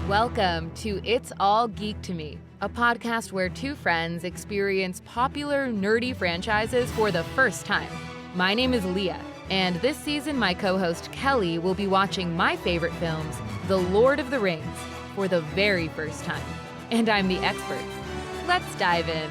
Welcome to It's All Geek to Me, a podcast where two friends experience popular, nerdy franchises for the first time. My name is Leah, and this season my co-host Kelli will be watching my favorite films, The Lord of the Rings, for the very first time. And I'm the expert. Let's dive in.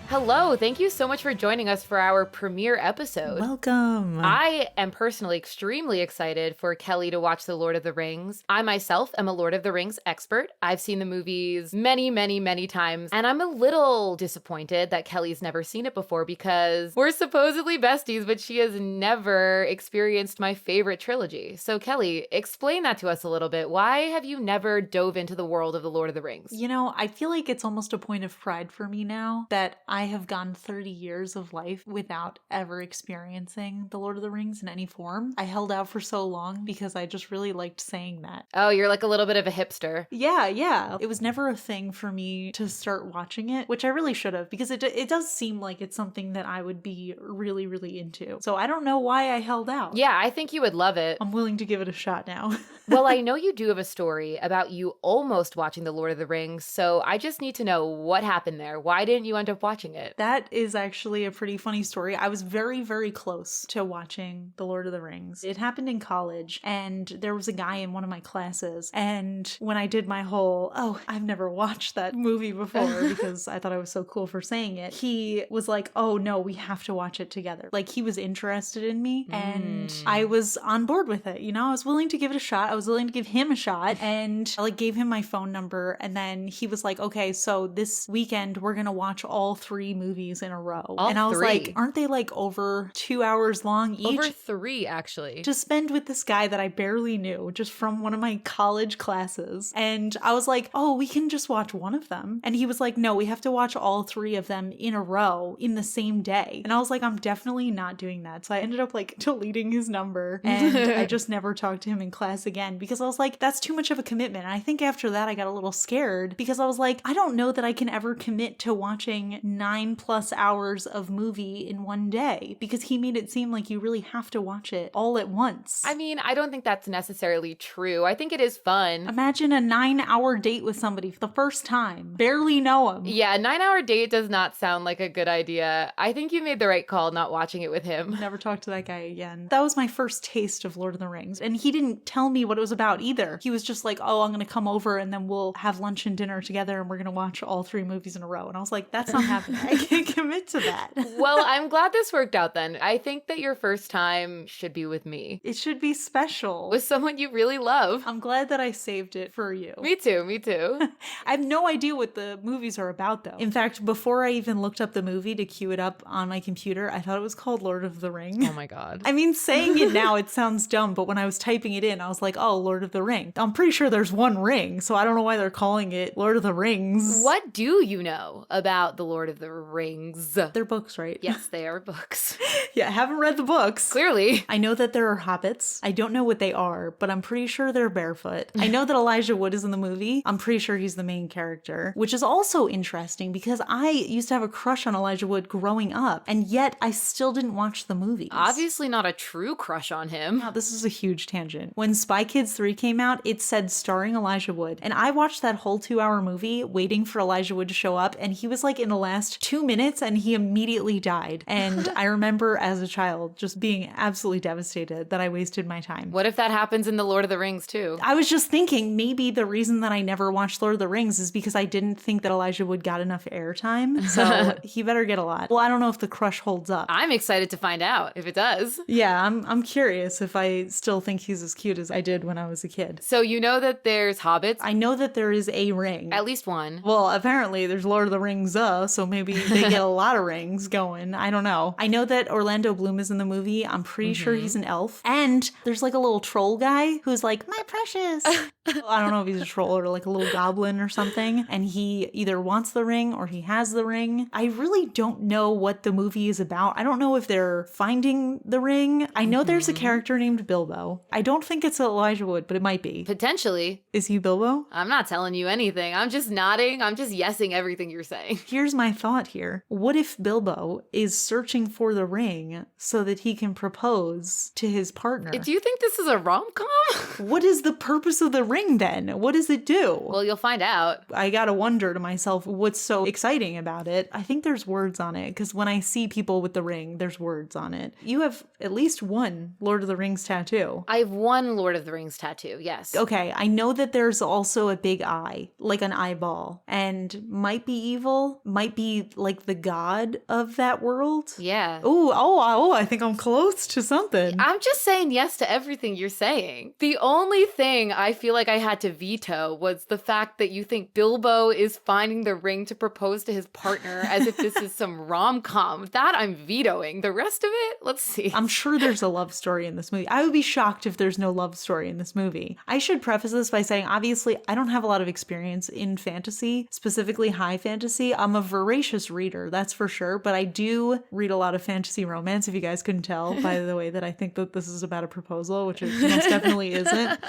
Hello, thank you so much for joining us for our premiere episode. Welcome. I am personally extremely excited for Kelli to watch The Lord of the Rings. I myself am a Lord of the Rings expert. I've seen the movies many times, and I'm a little disappointed that Kelli's never seen it before because we're supposedly besties, but she has never experienced my favorite trilogy. So Kelli, explain that to us a little bit. Why have you never dove into the world of The Lord of the Rings? You know, I feel like it's almost a point of pride for me now that I have gone 30 years of life without ever experiencing The Lord of the Rings in any form. I held out for so long because I just really liked saying that. Oh, you're like a little bit of a hipster. Yeah. It was never a thing for me to start watching it, which I really should have, because it does seem like it's something that I would be really into. So I don't know why I held out. Yeah, I think you would love it. I'm willing to give it a shot now. Well, I know you do have a story about you almost watching The Lord of the Rings, so I just need to know what happened there. Why didn't you end up watching it? That is actually a pretty funny story. I was very close to watching The Lord of the Rings. It happened in college, and there was a guy in one of my classes, and when I did my whole, I've never watched that movie before because I thought I was so cool for saying it, he was like, oh no, we have to watch it together. Like, he was interested in me, and I was on board with it. You know, I was willing to give it a shot. I was willing to give him a shot, and I gave him my phone number, and then he was like, okay, so this weekend we're gonna watch all three movies in a row. And I was like, aren't they like over 2 hours long each? Over 3, actually. To spend with this guy that I barely knew, just from one of my college classes. And I was like, oh, we can just watch one of them. And he was like, no, we have to watch all three of them in a row in the same day. And I was like, I'm definitely not doing that. So I ended up deleting his number, and I just never talked to him in class again because I was like, that's too much of a commitment. And I think after that I got a little scared because I was like, I don't know that I can ever commit to watching 9+ hours of movie in one day, because he made it seem like you really have to watch it all at once. I mean, I don't think that's necessarily true. I think it is fun. Imagine a 9-hour date with somebody for the first time. Barely know him. Yeah, a 9-hour date does not sound like a good idea. I think you made the right call not watching it with him. Never talked to that guy again. That was my first taste of Lord of the Rings. And he didn't tell me what it was about either. He was just like, oh, I'm going to come over and then we'll have lunch and dinner together and we're going to watch all three movies in a row. And I was like, that's not happening. I can't commit to that. Well, I'm glad this worked out then. I think that your first time should be with me. It should be special. With someone you really love. I'm glad that I saved it for you. Me too. I have no idea what the movies are about, though. In fact, before I even looked up the movie to queue it up on my computer, I thought it was called Lord of the Ring. Oh my God. I mean, saying it now, it sounds dumb, but when I was typing it in, I was like, oh, Lord of the Ring. I'm pretty sure there's one ring, so I don't know why they're calling it Lord of the Rings. What do you know about the Lord of the Rings? They're books, right? Yes, they are books. Yeah, I haven't read the books. Clearly. I know that there are hobbits. I don't know what they are, but I'm pretty sure they're barefoot. I know that Elijah Wood is in the movie. I'm pretty sure he's the main character, which is also interesting because I used to have a crush on Elijah Wood growing up, and yet I still didn't watch the movies. Obviously not a true crush on him. Wow, this is a huge tangent. When Spy Kids 3 came out, it said starring Elijah Wood, and I watched that whole 2-hour movie waiting for Elijah Wood to show up, and he was like in the last 2 minutes and he immediately died. And I remember as a child just being absolutely devastated that I wasted my time. What if that happens in The Lord of the Rings too? I was just thinking maybe the reason that I never watched Lord of the Rings is because I didn't think that Elijah Wood got enough airtime. So he better get a lot. Well, I don't know if the crush holds up. I'm excited to find out if it does. Yeah, I'm curious if I still think he's as cute as I did when I was a kid. So you know that there's hobbits? I know that there is a ring. At least one. Well, apparently there's Lord of the Rings, so maybe they get a lot of rings going. I don't know. I know that Orlando Bloom is in the movie. I'm pretty sure he's an elf. And there's like a little troll guy who's like, my precious. I don't know if he's a troll or like a little goblin or something. And he either wants the ring or he has the ring. I really don't know what the movie is about. I don't know if they're finding the ring. I know there's a character named Bilbo. I don't think it's Elijah Wood, but it might be. Potentially. Is he Bilbo? I'm not telling you anything. I'm just nodding. I'm just yesing everything you're saying. Here's my thought. thought here. What if Bilbo is searching for the ring so that he can propose to his partner? Do you think this is a rom-com? What is the purpose of the ring then? What does it do? Well, you'll find out. I gotta wonder to myself, what's so exciting about it? I think there's words on it, because when I see people with the ring, there's words on it. You have at least one Lord of the Rings tattoo. I have one Lord of the Rings tattoo, yes. Okay, I know that there's also a big eye, like an eyeball, and might be evil, might be like the god of that world. Yeah. Oh, I think I'm close to something. I'm just saying yes to everything you're saying. The only thing I feel like I had to veto was the fact that you think Bilbo is finding the ring to propose to his partner as if this is some rom-com. That I'm vetoing. The rest of it, let's see. I'm sure there's a love story in this movie. I would be shocked if there's no love story in this movie. I should preface this by saying, obviously, I don't have a lot of experience in fantasy, specifically high fantasy. I'm a voracious reader, that's for sure, but I do read a lot of fantasy romance, if you guys couldn't tell by the way that I think that this is about a proposal, which it most definitely isn't,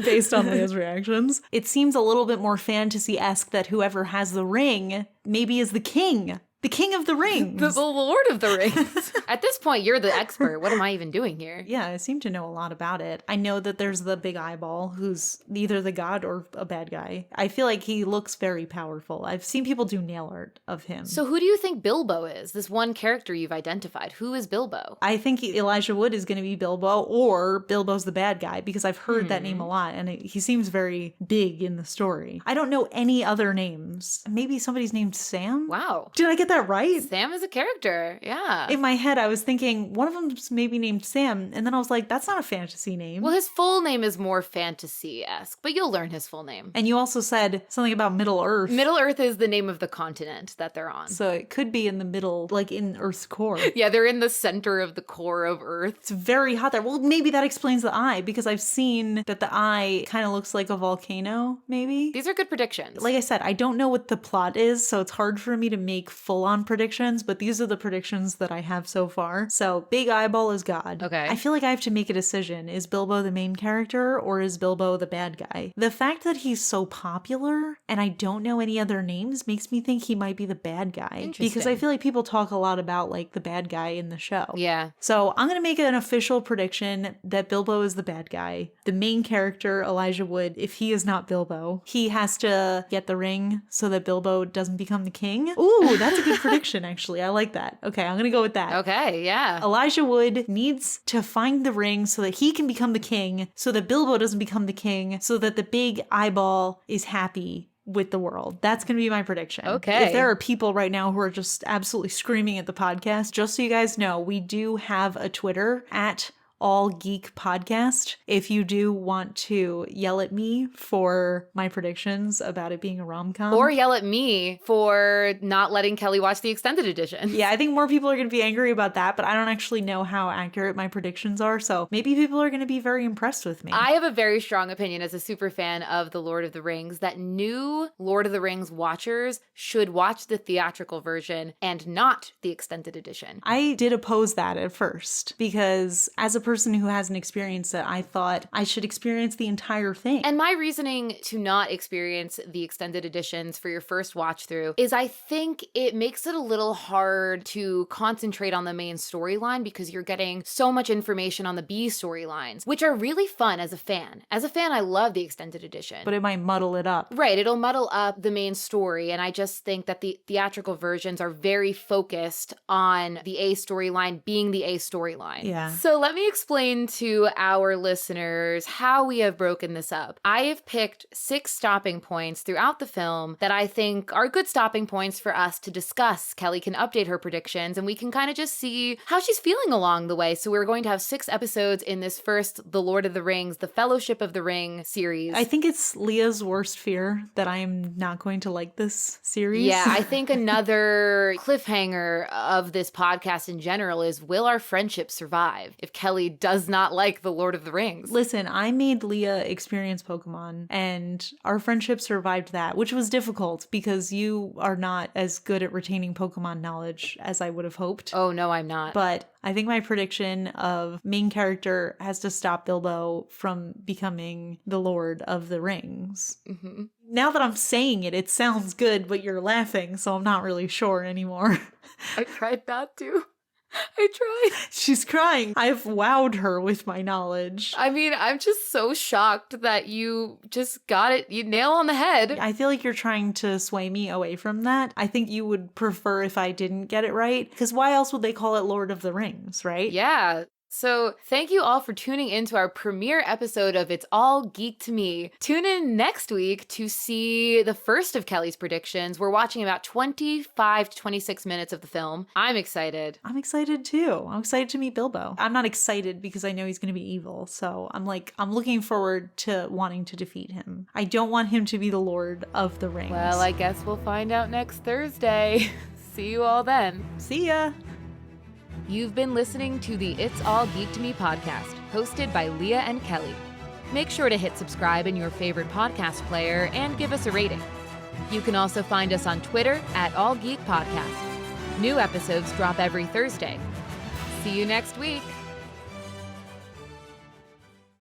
based on Leah's reactions. It seems a little bit more fantasy-esque that whoever has the ring maybe is the king. The king of the rings. The Lord of the Rings. At this point, you're the expert. What am I even doing here? Yeah, I seem to know a lot about it. I know that there's the big eyeball who's either the god or a bad guy. I feel like he looks very powerful. I've seen people do nail art of him. So who do you think Bilbo is? This one character you've identified. Who is Bilbo? I think Elijah Wood is going to be Bilbo, or Bilbo's the bad guy, because I've heard that name a lot, and he seems very big in the story. I don't know any other names. Maybe somebody's named Sam? Wow. Did I get that right? Sam is a character, yeah. In my head, I was thinking one of them's maybe named Sam, and then I was like, that's not a fantasy name. Well, his full name is more fantasy-esque, but you'll learn his full name. And you also said something about Middle Earth. Middle Earth is the name of the continent that they're on. So it could be in the middle, like in Earth's core. Yeah, they're in the center of the core of Earth. It's very hot there. Well, maybe that explains the eye, because I've seen that the eye kind of looks like a volcano, maybe. These are good predictions. Like I said, I don't know what the plot is, so it's hard for me to make full-on predictions, but these are the predictions that I have so far. So Big Eyeball is God. Okay. I feel like I have to make a decision. Is Bilbo the main character, or is Bilbo the bad guy? The fact that he's so popular and I don't know any other names makes me think he might be the bad guy. Because I feel like people talk a lot about like the bad guy in the show. Yeah. So I'm going to make an official prediction that Bilbo is the bad guy. The main character, Elijah Wood, if he is not Bilbo, he has to get the ring so that Bilbo doesn't become the king. Ooh, that's a good prediction, actually. I like that. Okay, I'm gonna go with that. Okay, yeah. Elijah Wood needs to find the ring so that he can become the king, so that Bilbo doesn't become the king, so that the big eyeball is happy with the world. That's gonna be my prediction. Okay. If there are people right now who are just absolutely screaming at the podcast, just so you guys know, we do have a Twitter at All Geek Podcast. If you do want to yell at me for my predictions about it being a rom-com. Or yell at me for not letting Kelli watch the extended edition. Yeah, I think more people are going to be angry about that, but I don't actually know how accurate my predictions are, so maybe people are going to be very impressed with me. I have a very strong opinion as a super fan of The Lord of the Rings that new Lord of the Rings watchers should watch the theatrical version and not the extended edition. I did oppose that at first, because as a person who hasn't experienced it, I thought I should experience the entire thing. And my reasoning to not experience the extended editions for your first watch through is I think it makes it a little hard to concentrate on the main storyline because you're getting so much information on the B storylines, which are really fun as a fan. As a fan, I love the extended edition. But it might muddle it up. Right, it'll muddle up the main story, and I just think that the theatrical versions are very focused on the A storyline being the A storyline. Yeah. So let me explain to our listeners how we have broken this up. I have picked 6 stopping points throughout the film that I think are good stopping points for us to discuss. Kelli can update her predictions, and we can kind of just see how she's feeling along the way. So we're going to have 6 episodes in this first The Lord of the Rings, the Fellowship of the Ring series. I think it's Leah's worst fear that I am not going to like this series. Yeah, I think another cliffhanger of this podcast in general is, will our friendship survive if Kelli Kelli does not like The Lord of the Rings. Listen, I made Leah experience Pokemon, and our friendship survived that, which was difficult because you are not as good at retaining Pokemon knowledge as I would have hoped. Oh, no, I'm not. But I think my prediction of main character has to stop Bilbo from becoming the Lord of the Rings. Mm-hmm. Now that I'm saying it, it sounds good, but you're laughing, so I'm not really sure anymore. I tried not to. I tried. She's crying. I've wowed her with my knowledge. I mean, I'm just so shocked that you just got it, you nail on the head. I feel like you're trying to sway me away from that. I think you would prefer if I didn't get it right, because why else would they call it Lord of the Rings, right? Yeah. So thank you all for tuning into our premiere episode of It's All Geek to Me. Tune in next week to see the first of Kelli's predictions. We're watching about 25 to 26 minutes of the film. I'm excited. I'm excited too. I'm excited to meet Bilbo. I'm not excited because I know he's going to be evil. So I'm looking forward to wanting to defeat him. I don't want him to be the Lord of the Rings. Well, I guess we'll find out next Thursday. See you all then. See ya. You've been listening to the It's All Geek to Me podcast, hosted by Leah and Kelli. Make sure to hit subscribe in your favorite podcast player and give us a rating. You can also find us on Twitter at All Geek Podcast. New episodes drop every Thursday. See you next week.